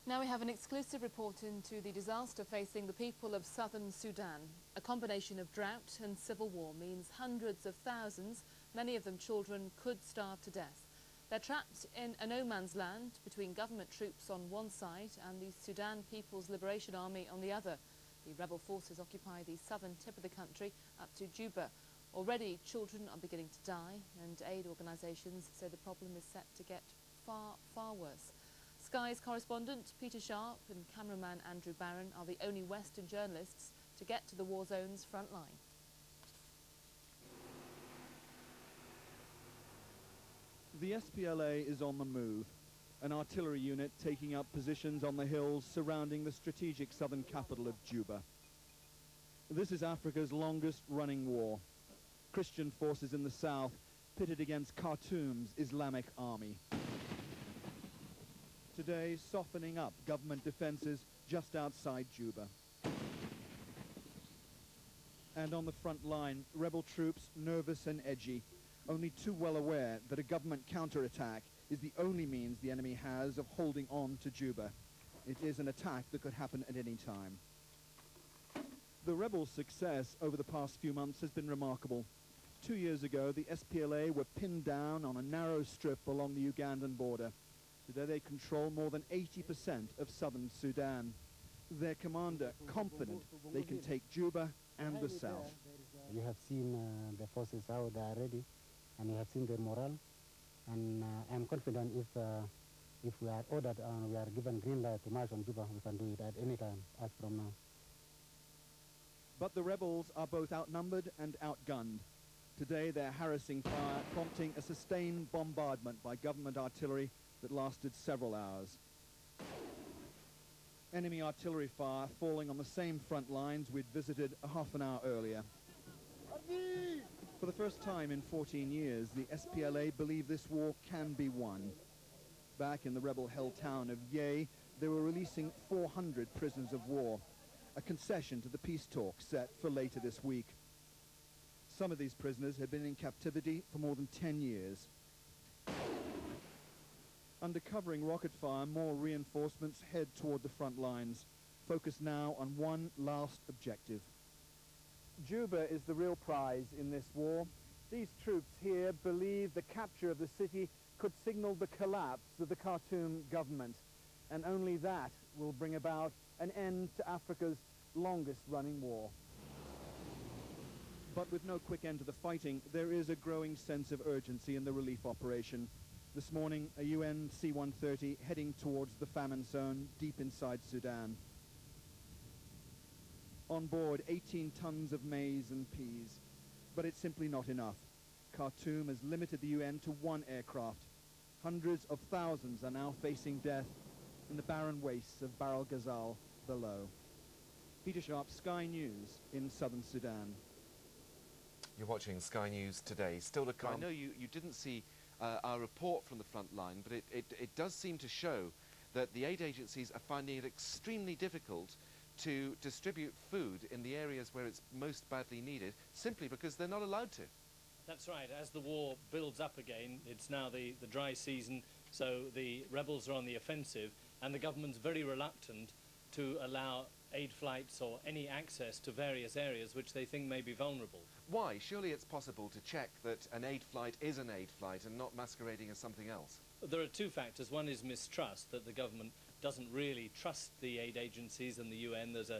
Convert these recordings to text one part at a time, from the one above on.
Now we have an exclusive report into the disaster facing the people of southern Sudan. A combination of drought and civil war means hundreds of thousands, many of them children, could starve to death. They're trapped in a no-man's land between government troops on one side and the Sudan People's Liberation Army on the other. The rebel forces occupy the southern tip of the country up to Juba. Already children are beginning to die, and aid organisations say the problem is set to get far, far worse. Sky's correspondent Peter Sharp and cameraman Andrew Barron are the only Western journalists to get to the war zone's front line. The SPLA is on the move, an artillery unit taking up positions on the hills surrounding the strategic southern capital of Juba. This is Africa's longest-running war. Christian forces in the south pitted against Khartoum's Islamic army. Today, softening up government defences just outside Juba. And on the front line, rebel troops nervous and edgy, only too well aware that a government counterattack is the only means the enemy has of holding on to Juba. It is an attack that could happen at any time. The rebels' success over the past few months has been remarkable. 2 years ago, the SPLA were pinned down on a narrow strip along the Ugandan border. Today they control more than 80% of southern Sudan. Their commander confident they can take Juba and the south. You have seen the forces how they are ready, and you have seen their morale. And I'm confident if we are ordered and we are given green light to march on Juba, we can do it at any time as from now. But the rebels are both outnumbered and outgunned. Today they're harassing fire, prompting a sustained bombardment by government artillery that lasted several hours. Enemy artillery fire falling on the same front lines we'd visited a half an hour earlier. For the first time in 14 years, the SPLA believe this war can be won. Back in the rebel-held town of Ye, they were releasing 400 prisoners of war, a concession to the peace talks set for later this week. Some of these prisoners had been in captivity for more than 10 years. Under covering rocket fire, more reinforcements head toward the front lines, focused now on one last objective. Juba is the real prize in this war. These troops here believe the capture of the city could signal the collapse of the Khartoum government, and only that will bring about an end to Africa's longest-running war. But with no quick end to the fighting, there is a growing sense of urgency in the relief operation. This morning, a UN C-130 heading towards the famine zone deep inside Sudan. On board, 18 tons of maize and peas. But it's simply not enough. Khartoum has limited the UN to one aircraft. Hundreds of thousands are now facing death in the barren wastes of Bahr el-Ghazal below. Peter Sharp, Sky News in southern Sudan. You're watching Sky News today. Still to come. I know you didn't see our report from the front line, but it does seem to show that the aid agencies are finding it extremely difficult to distribute food in the areas where it's most badly needed, simply because they're not allowed to. That's right. As the war builds up again, it's now the dry season, so the rebels are on the offensive, and the government's very reluctant to allow aid flights or any access to various areas which they think may be vulnerable. Why? Surely it's possible to check that an aid flight is an aid flight and not masquerading as something else. There are two factors. One is mistrust, that the government doesn't really trust the aid agencies and the UN. There's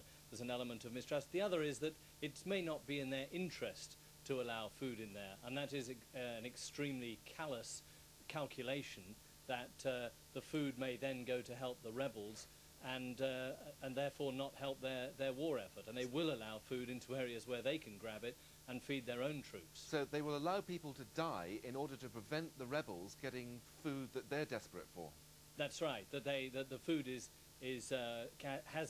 an element of mistrust. The other is that it may not be in their interest to allow food in there, and that is an extremely callous calculation that the food may then go to help the rebels and therefore not help their war effort, and they will allow food into areas where they can grab it and feed their own troops. So they will allow people to die in order to prevent the rebels getting food that they're desperate for. That's right, that the food has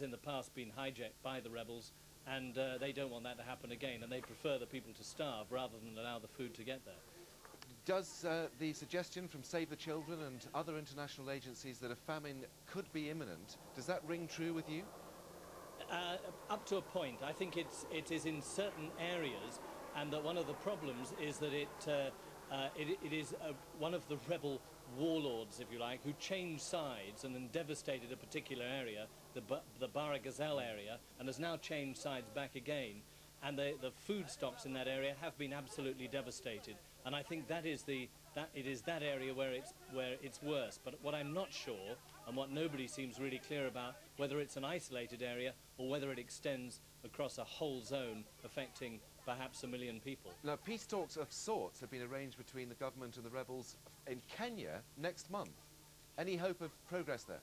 in the past been hijacked by the rebels, and they don't want that to happen again, and they prefer the people to starve rather than allow the food to get there. Does the suggestion from Save the Children and other international agencies that a famine could be imminent, does that ring true with you? Up to a point. I think it is in certain areas, and that one of the problems is that it is one of the rebel warlords, if you like, who changed sides and then devastated a particular area, the Bara Gazelle area, and has now changed sides back again. And the food stocks in that area have been absolutely devastated. And I think it is that area where it's worse. But what I'm not sure, and what nobody seems really clear about, whether it's an isolated area or whether it extends across a whole zone affecting perhaps 1 million people. Now, peace talks of sorts have been arranged between the government and the rebels in Kenya next month. Any hope of progress there?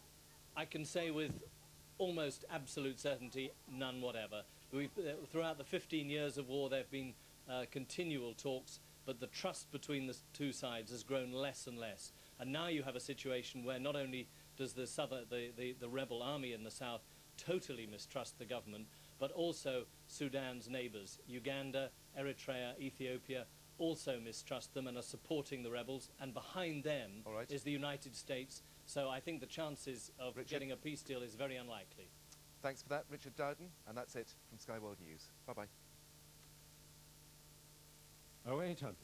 I can say with almost absolute certainty, none whatever. Throughout the 15 years of war, there have been continual talks, but the trust between the two sides has grown less and less. And now you have a situation where not only does the rebel army in the south totally mistrust the government, but also Sudan's neighbours, Uganda, Eritrea, Ethiopia, also mistrust them and are supporting the rebels, and behind them is the United States. So I think the chances of getting a peace deal is very unlikely. Thanks for that, Richard Dowden, and that's it from Sky World News. Bye-bye. 0800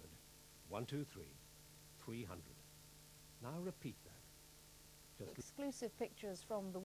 123 300. Now repeat that. Exclusive pictures from the